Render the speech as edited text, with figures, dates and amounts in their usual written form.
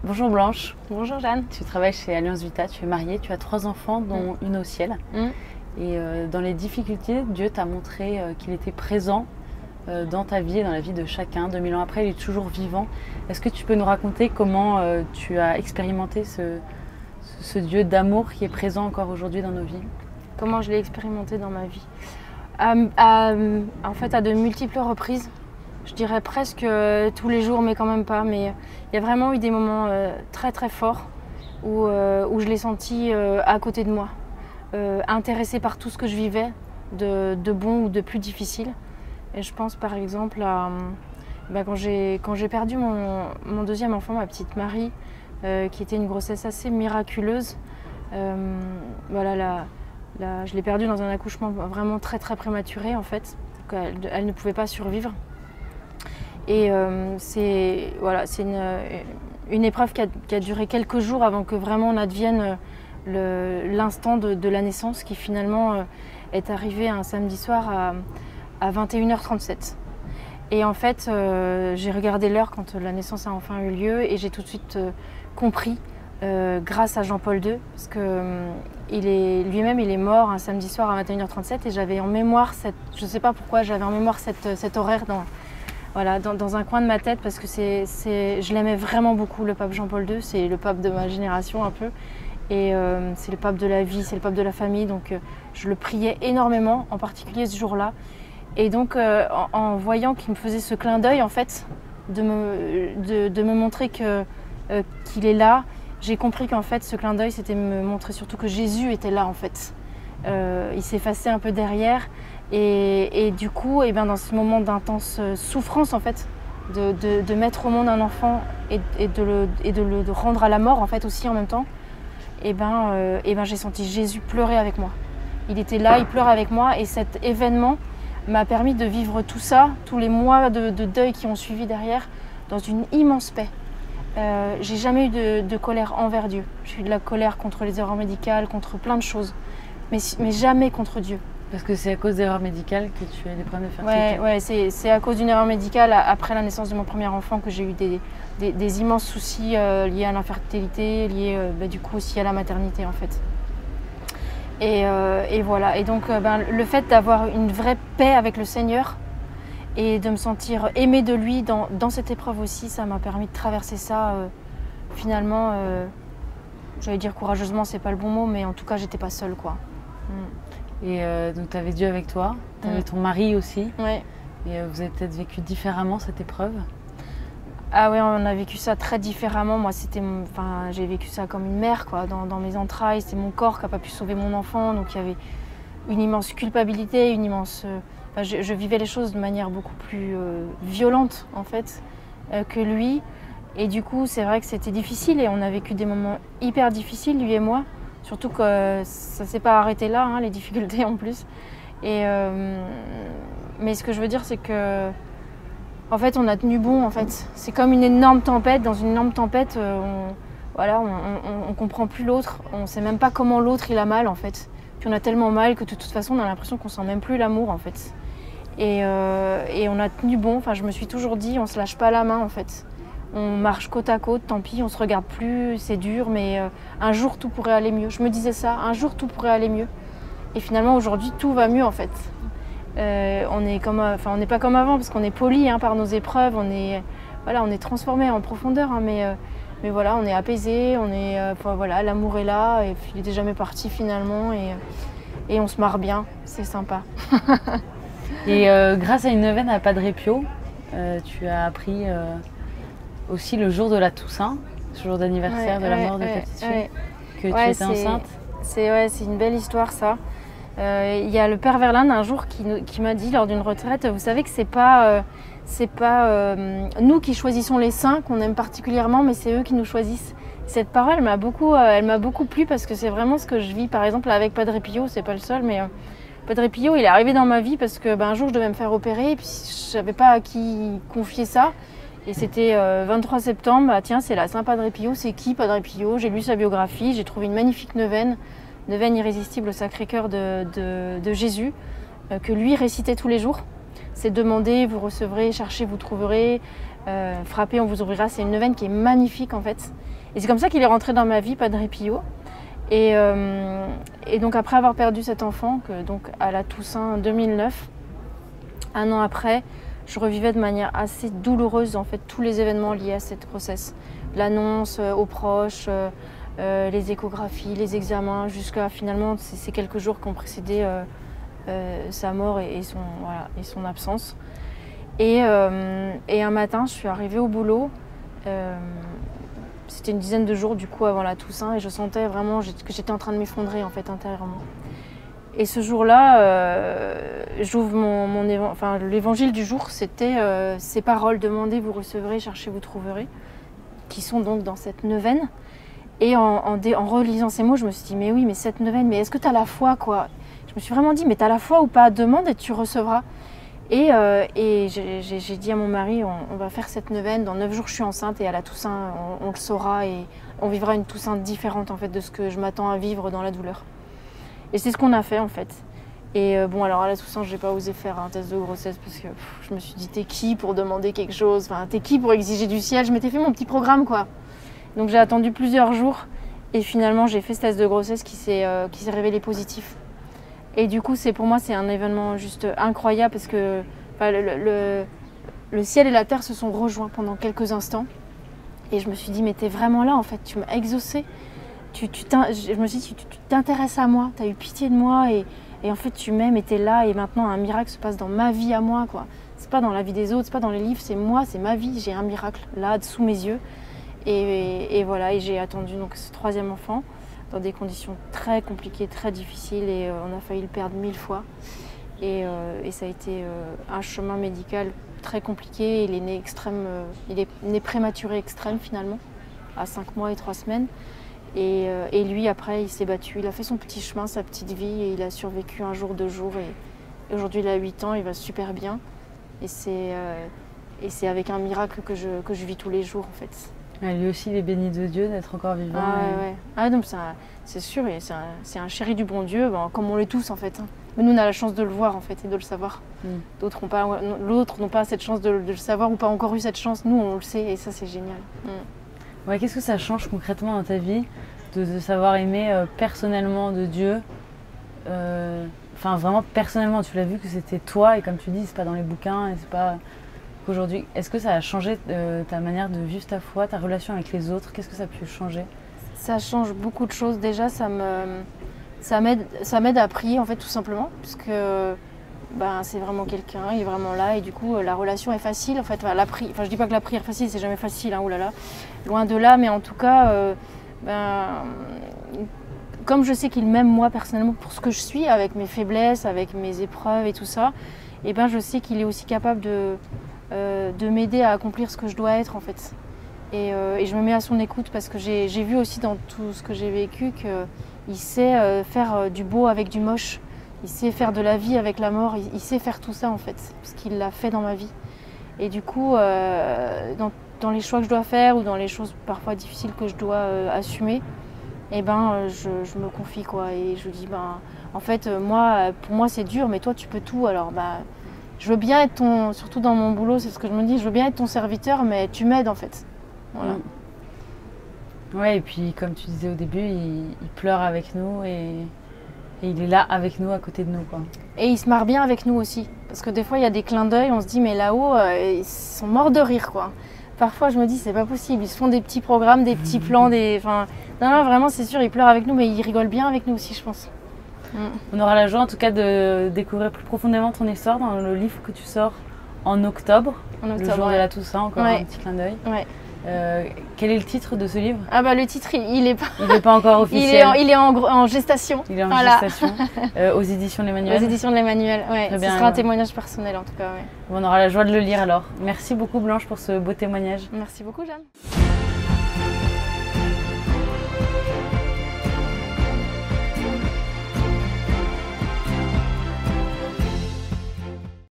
Bonjour Blanche, Bonjour Jeanne. tu travailles chez Alliance Vita, tu es mariée, tu as 3 enfants dont une au ciel. Et dans les difficultés, Dieu t'a montré qu'il était présent dans ta vie et dans la vie de chacun. 2000 ans après, il est toujours vivant. Est-ce que tu peux nous raconter comment tu as expérimenté ce Dieu d'amour qui est présent encore aujourd'hui dans nos vies? Comment je l'ai expérimenté dans ma vie? En fait, à de multiples reprises. Je dirais presque tous les jours, mais quand même pas. Mais il y a vraiment eu des moments très très forts où je l'ai senti à côté de moi, intéressé par tout ce que je vivais, de bon ou de plus difficile. Et je pense par exemple à quand j'ai perdu mon deuxième enfant, ma petite Marie, qui était une grossesse assez miraculeuse. Voilà, je l'ai perdue dans un accouchement vraiment très très prématuré en fait. Elle ne pouvait pas survivre. Et c'est une épreuve qui a duré quelques jours avant que vraiment on advienne l'instant de la naissance, qui finalement est arrivé un samedi soir à 21h37. Et en fait, j'ai regardé l'heure quand la naissance a enfin eu lieu et j'ai tout de suite compris, grâce à Jean-Paul II, parce que lui-même il est mort un samedi soir à 21h37 et j'avais en mémoire je ne sais pas pourquoi, j'avais en mémoire cet horaire dans un coin de ma tête, parce que je l'aimais vraiment beaucoup, le pape Jean-Paul II. C'est le pape de ma génération un peu. Et c'est le pape de la vie, c'est le pape de la famille. Donc je le priais énormément, en particulier ce jour-là. Et donc en voyant qu'il me faisait ce clin d'œil, en fait, de me montrer qu'il est là, j'ai compris qu'en fait ce clin d'œil, c'était me montrer surtout que Jésus était là en fait. Il s'effaçait un peu derrière. Et du coup, dans ce moment d'intense souffrance, en fait, de mettre au monde un enfant et de le rendre à la mort, en fait, aussi en même temps, j'ai senti Jésus pleurer avec moi. Il était là, il pleurait avec moi, et cet événement m'a permis de vivre tout ça, tous les mois de deuil qui ont suivi derrière, dans une immense paix. J'ai jamais eu de colère envers Dieu. J'ai eu de la colère contre les erreurs médicales, contre plein de choses, mais jamais contre Dieu. Parce que c'est à cause d'erreurs médicales que tu as des problèmes de fertilité. Ouais, c'est à cause d'une erreur médicale après la naissance de mon premier enfant que j'ai eu des immenses soucis liés à l'infertilité, liés du coup aussi à la maternité en fait. Et voilà, et donc le fait d'avoir une vraie paix avec le Seigneur et de me sentir aimée de lui dans cette épreuve aussi, ça m'a permis de traverser ça finalement, j'allais dire courageusement, c'est pas le bon mot, mais en tout cas j'étais pas seule quoi. Et donc tu avais Dieu avec toi, tu avais ton mari aussi. Ouais. Et vous avez peut-être vécu différemment cette épreuve? Ah oui, on a vécu ça très différemment. Moi, j'ai vécu ça comme une mère quoi, dans mes entrailles. C'est mon corps qui n'a pas pu sauver mon enfant. Donc il y avait une immense culpabilité, je vivais les choses de manière beaucoup plus violente en fait que lui. Et du coup, c'est vrai que c'était difficile et on a vécu des moments hyper difficiles, lui et moi. Surtout que ça ne s'est pas arrêté là, hein, les difficultés en plus. Mais ce que je veux dire, c'est que en fait, on a tenu bon. En fait, c'est comme une énorme tempête. Dans une énorme tempête, on comprend plus l'autre. On ne sait même pas comment l'autre il a mal en fait. Puis on a tellement mal que de toute façon, on a l'impression qu'on sent même plus l'amour en fait. Et on a tenu bon. Enfin, je me suis toujours dit, on se lâche pas la main en fait. On marche côte à côte, tant pis, on se regarde plus, c'est dur, mais un jour tout pourrait aller mieux. Je me disais ça, un jour tout pourrait aller mieux. Et finalement aujourd'hui tout va mieux en fait. On n'est pas comme avant parce qu'on est poli par nos épreuves, on est transformé en profondeur, mais voilà, on est apaisé, l'amour est là et puis il n'est jamais parti finalement et on se marre bien, c'est sympa. Et grâce à une neuvaine à Padre Pio, tu as appris aussi le jour de la Toussaint, ce jour d'anniversaire de la mort de ta petite fille, que tu étais enceinte. C'est une belle histoire ça. Il y a le père Verlaine un jour qui m'a dit lors d'une retraite, vous savez que c'est pas nous qui choisissons les saints qu'on aime particulièrement, mais c'est eux qui nous choisissent. Cette parole elle m'a beaucoup plu parce que c'est vraiment ce que je vis par exemple avec Padre Pio, c'est pas le seul, mais Padre Pio il est arrivé dans ma vie parce que un jour je devais me faire opérer et puis je savais pas à qui confier ça. Et c'était 23 septembre, tiens c'est la Saint Padre Pio, c'est qui Padre Pio? J'ai lu sa biographie, j'ai trouvé une magnifique neuvaine irrésistible au Sacré-Cœur de Jésus, que lui récitait tous les jours. C'est demander, vous recevrez, cherchez, vous trouverez, frappez, on vous ouvrira. C'est une neuvaine qui est magnifique en fait. Et c'est comme ça qu'il est rentré dans ma vie, Padre Pio. Et donc après avoir perdu cet enfant, donc à la Toussaint 2009, un an après, je revivais de manière assez douloureuse en fait tous les événements liés à cette grossesse. L'annonce aux proches, les échographies, les examens, jusqu'à finalement ces quelques jours qui ont précédé sa mort et son absence. Et un matin, je suis arrivée au boulot. C'était une dizaine de jours du coup avant la Toussaint et je sentais vraiment que j'étais en train de m'effondrer en fait intérieurement. Et ce jour-là, j'ouvre l'évangile du jour, c'était ces paroles: demandez, vous recevrez, cherchez, vous trouverez, qui sont donc dans cette neuvaine. Et en relisant ces mots, je me suis dit mais oui, mais cette neuvaine, mais est-ce que tu as la foi quoi? Je me suis vraiment dit mais tu as la foi ou pas? Demande et tu recevras. Et j'ai dit à mon mari, on va faire cette neuvaine, dans 9 jours je suis enceinte et à la Toussaint on le saura et on vivra une Toussaint différente en fait de ce que je m'attends à vivre dans la douleur. Et c'est ce qu'on a fait en fait. Et bon alors à la Toussaint j'ai pas osé faire un test de grossesse parce que je me suis dit t'es qui pour demander quelque chose, enfin t'es qui pour exiger du ciel, je m'étais fait mon petit programme quoi. Donc j'ai attendu plusieurs jours et finalement j'ai fait ce test de grossesse qui s'est révélé positif. Et du coup, pour moi, c'est un événement juste incroyable parce que le ciel et la terre se sont rejoints pendant quelques instants. Et je me suis dit, mais t'es vraiment là en fait, tu m'as exaucée. Je me suis dit, tu t'intéresses à moi, tu as eu pitié de moi et en fait tu m'aimes et t'es là et maintenant un miracle se passe dans ma vie à moi quoi. C'est pas dans la vie des autres, c'est pas dans les livres, c'est moi, c'est ma vie, j'ai un miracle là sous mes yeux. Et voilà, et j'ai attendu donc ce 3e enfant dans des conditions très compliquées, très difficiles et on a failli le perdre 1000 fois. Et ça a été un chemin médical très compliqué. Il est né il est né prématuré extrême finalement, à 5 mois et 3 semaines. Et lui après il s'est battu, il a fait son petit chemin, sa petite vie et il a survécu un jour, 2 jours et aujourd'hui il a 8 ans, il va super bien. Et c'est avec un miracle que je vis tous les jours en fait. Lui aussi, il est béni de Dieu d'être encore vivant. Ouais. Ah donc c'est sûr, c'est un chéri du bon Dieu, comme on l'est tous en fait. Mais nous on a la chance de le voir en fait et de le savoir. D'autres n'ont pas cette chance de le savoir ou pas encore eu cette chance. Nous on le sait et ça c'est génial. Ouais, qu'est-ce que ça change concrètement dans ta vie de savoir aimer personnellement de Dieu? Enfin vraiment personnellement, tu l'as vu que c'était toi et comme tu dis, c'est pas dans les bouquins et c'est pas... Aujourd'hui, est-ce que ça a changé ta manière de vivre ta foi, ta relation avec les autres? Qu'est-ce que ça a pu changer? Ça change beaucoup de choses. Déjà, ça m'aide à prier en fait tout simplement, puisque c'est vraiment quelqu'un, il est vraiment là et du coup la relation est facile en fait. Je dis pas que la prière facile, c'est jamais facile, hein, oulala, loin de là, mais en tout cas, comme je sais qu'il m'aime moi personnellement pour ce que je suis, avec mes faiblesses, avec mes épreuves et tout ça, et je sais qu'il est aussi capable de m'aider à accomplir ce que je dois être en fait. Et je me mets à son écoute parce que j'ai vu aussi dans tout ce que j'ai vécu qu'il sait faire du beau avec du moche, il sait faire de la vie avec la mort, il sait faire tout ça en fait, parce qu'il l'a fait dans ma vie. Et du coup, dans les choix que je dois faire ou dans les choses parfois difficiles que je dois assumer, je me confie quoi, et je dis en fait pour moi c'est dur, mais toi tu peux tout, alors je veux bien être surtout dans mon boulot, c'est ce que je me dis, je veux bien être ton serviteur, mais tu m'aides en fait. Voilà. Ouais, et puis comme tu disais au début, il pleure avec nous et il est là avec nous, à côté de nous quoi. Et il se marre bien avec nous aussi, parce que des fois il y a des clins d'œil, on se dit mais là-haut ils sont morts de rire quoi. Parfois je me dis c'est pas possible, ils se font des petits programmes, des petits plans, non vraiment c'est sûr, ils pleurent avec nous, mais ils rigolent bien avec nous aussi je pense. On aura la joie en tout cas de découvrir plus profondément ton histoire dans le livre que tu sors en octobre, le jour de la Toussaint, encore un petit clin d'œil. Ouais. Quel est le titre de ce livre? Le titre il est pas encore officiel. Il est en gestation. Il est en gestation. Aux éditions de l'Emmanuel. Aux éditions de l'Emmanuel, ouais. Ce sera un témoignage personnel en tout cas. Ouais. On aura la joie de le lire alors. Merci beaucoup Blanche pour ce beau témoignage. Merci beaucoup Jeanne.